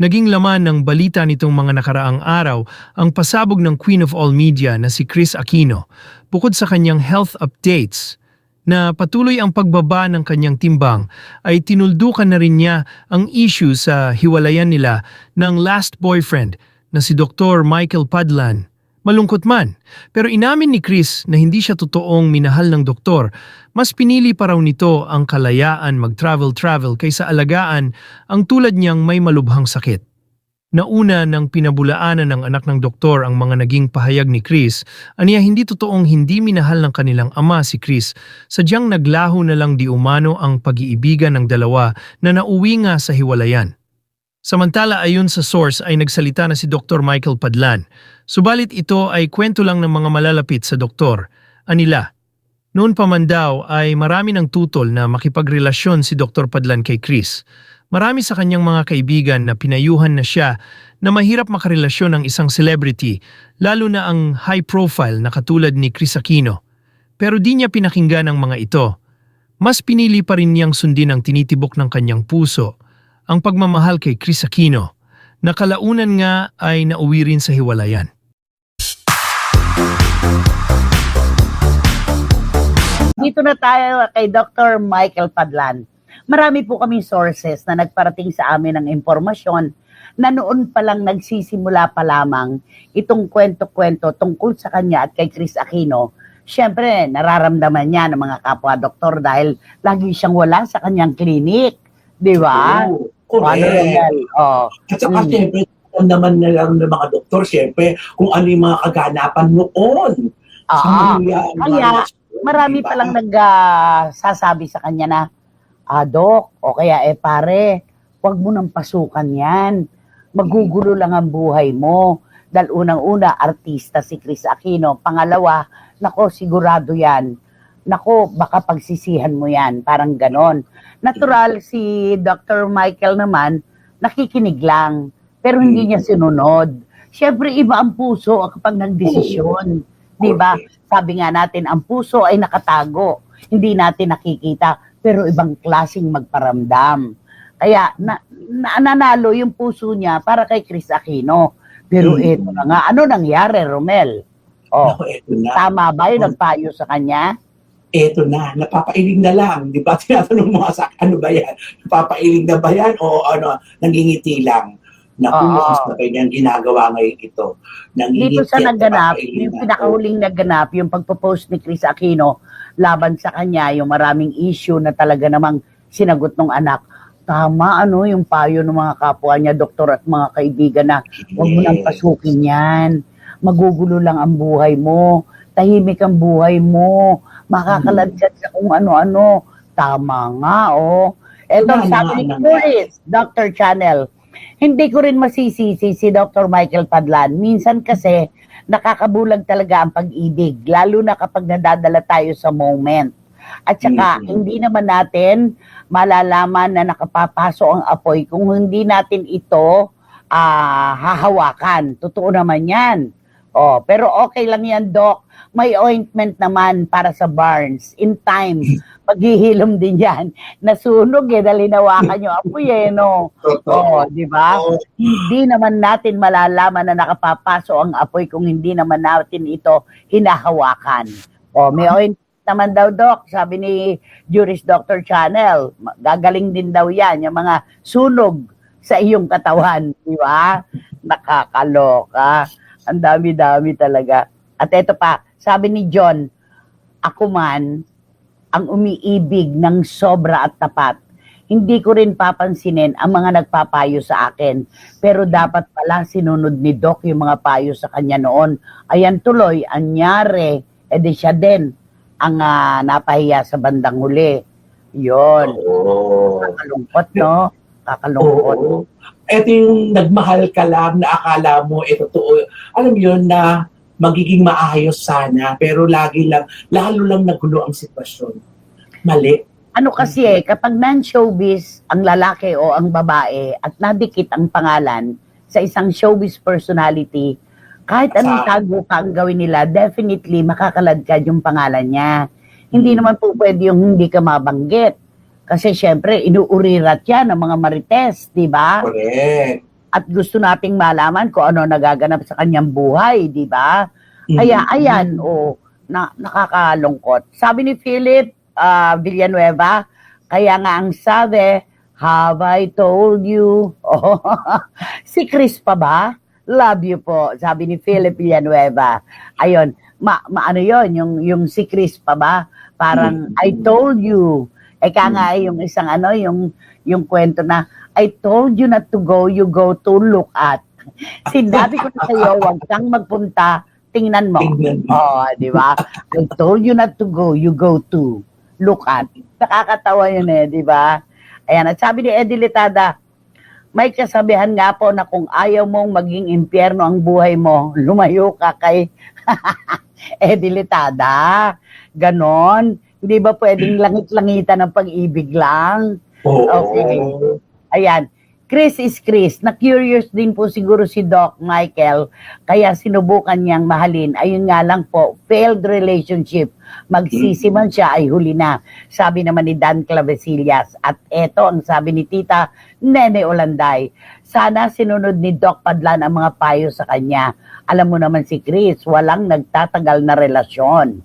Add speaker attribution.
Speaker 1: Naging laman ng balita nitong mga nakaraang araw ang pasabog ng Queen of All Media na si Kris Aquino, bukod sa kanyang health updates na patuloy ang pagbaba ng kanyang timbang ay tinuldukan na rin niya ang issue sa hiwalayan nila ng last boyfriend na si Dr. Michael Padlan. Malungkot man, pero inamin ni Kris na hindi siya totoong minahal ng doktor. Mas pinili pa raw nito ang kalayaan mag-travel-travel kaysa alagaan ang tulad niyang may malubhang sakit. Nauna nang pinabulaanan ng anak ng doktor ang mga naging pahayag ni Kris, aniya hindi totoong hindi minahal ng kanilang ama si Kris, sadyang naglaho na lang di umano ang pag-iibigan ng dalawa na nauwi nga sa hiwalayan. Samantala ayon sa source ay nagsalita na si Dr. Michael Padlan. Subalit ito ay kwento lang ng mga malalapit sa doktor. Anila, noon pa man daw ay marami ng tutol na makipagrelasyon si Dr. Padlan kay Kris. Marami sa kanyang mga kaibigan na pinayuhan na siya na mahirap makarelasyon ng isang celebrity, lalo na ang high profile na katulad ni Kris Aquino. Pero di niya pinakinggan ang mga ito. Mas pinili pa rin niyang sundin ang tinitibok ng kanyang puso, ang pagmamahal kay Kris Aquino, na kalaunan nga ay nauwi rin sa hiwalayan.
Speaker 2: Dito na tayo kay Dr. Michael Padlan. Marami po kaming sources na nagparating sa amin ng impormasyon na noon pa lang nagsisimula pa lamang itong kwento-kwento tungkol sa kanya at kay Kris Aquino. Siyempre, nararamdaman niya ng mga kapwa-doktor dahil lagi siyang wala sa kanyang clinic. Di ba?
Speaker 3: Oo, correct. At saka siyempre, alam naman na lang ng mga doktor, siyempre, kung ano yung mga kaganapan noon.
Speaker 2: Kaya, marami
Speaker 3: diba?
Speaker 2: palang nagsasabi sa kanya na, Dok, o kaya pare, huwag mo nang pasukan yan. Magugulo lang ang buhay mo. Dahil unang-una, artista si Kris Aquino. Pangalawa, nako, sigurado yan. Nako, baka pagsisihan mo yan. Parang ganon. Natural, si Dr. Michael naman, nakikinig lang. Pero hindi niya sinunod. Siyempre, iba ang puso kapag nagdesisyon. Diba? Sabi nga natin, ang puso ay nakatago. Hindi natin nakikita. Pero ibang klaseng magparamdam. Kaya nanalo yung puso niya para kay Kris Aquino. Pero ito na nga, ano nangyari, Romel?
Speaker 3: Naku, eto na.
Speaker 2: Tama ba yung nagpayo sa kanya?
Speaker 3: Eto na, napapailing na lang. Di ba? Tinatanong mo sa ano ba yan? Napapailing na ba yan? O ano, nangingiti lang? Naku, ang sabay niyang ginagawa ngayon ito.
Speaker 2: Dito sa naganap, yung pinakahuling naganap, yung pagpo-post ni Kris Aquino, laban sa kanya, yung maraming issue na talaga namang sinagot ng anak. Tama, yung payo ng mga kapwa niya, doktor at mga kaibigan na huwag mo nang pasukin yan. Magugulo lang ang buhay mo. Tahimik ang buhay mo. Makakaladkad sa kung ano-ano. Tama nga, Eto, sabi ni Chris, Dr. Channel, hindi ko rin masisisi si Dr. Michael Padlan. Minsan kasi, nakakabulag talaga ang pag-ibig, lalo na kapag nadadala tayo sa moment. At saka, hindi naman natin malalaman na nakapapaso ang apoy kung hindi natin ito hahawakan. Totoo naman yan. Pero okay lang yan, Doc. May ointment naman para sa burns. In time, paghihilom din yan. Nasunog dahil hinawakan yung apoy no? Di ba? Hindi naman natin malalaman na nakapapaso ang apoy kung hindi naman natin ito hinahawakan. May ointment naman daw, Doc. Sabi ni Juris Dr. Channel, gagaling din daw yan, yung mga sunog sa iyong katawan. Di ba? Nakakaloka. Ang dami-dami talaga. At ito pa, sabi ni John, ako man, ang umiibig ng sobra at tapat. Hindi ko rin papansinin ang mga nagpapayo sa akin. Pero dapat pala sinunod ni Doc yung mga payo sa kanya noon. Ayan tuloy, anyari, edi siya din ang napahiya sa bandang huli. Yun. Kakalungkot, no? Kakalungkot.
Speaker 3: Ito yung nagmahal ka lang na akala mo, totoo. Alam yun na magiging maayos sana, pero lalo lang nagulo ang sitwasyon. Mali.
Speaker 2: Ano kasi kapag non-showbiz ang lalaki o ang babae at nadikit ang pangalan sa isang showbiz personality, kahit anong tago pa ang gawin nila, definitely makakaladkad yung pangalan niya. Hindi naman po pwede yung hindi ka mabanggit. Kasi syempre, inuurirat yan ng mga marites, di ba?
Speaker 3: Correct.
Speaker 2: at gusto nating malaman kung ano nagaganap sa kanyang buhay, di ba? Kaya ayan, nakakalungkot. Sabi ni Philip Villanueva, kaya nga ang sabi, have I told you? Oh, si Chris pa ba? Love you po, sabi ni Philip Villanueva. Ayun, ano yon yung si Chris pa ba? Parang, I told you. Eka nga yung isang yung kwento na, I told you not to go, you go to look at. Sinabi ko na sa'yo, huwag kang magpunta, tingnan mo. Oh, di ba? I told you not to go, you go to look at. Nakakatawa yun di ba? Ayan, at sabi ni Eddie Litada, may kasabihan nga po na kung ayaw mong maging impyerno ang buhay mo, lumayo ka kay Eddie Litada. Ganon. Hindi ba pwedeng langit-langitan ng pag-ibig lang? Okay. Ayan. Chris is Chris. Na-curious din po siguro si Doc Michael, kaya sinubukan niyang mahalin. Ayun nga lang po, failed relationship. Magsisi man siya ay huli na. Sabi naman ni Dan Clavesillas. At eto ang sabi ni Tita Nene Olanday. Sana sinunod ni Doc Padlan ang mga payo sa kanya. Alam mo naman si Chris, walang nagtatagal na relasyon.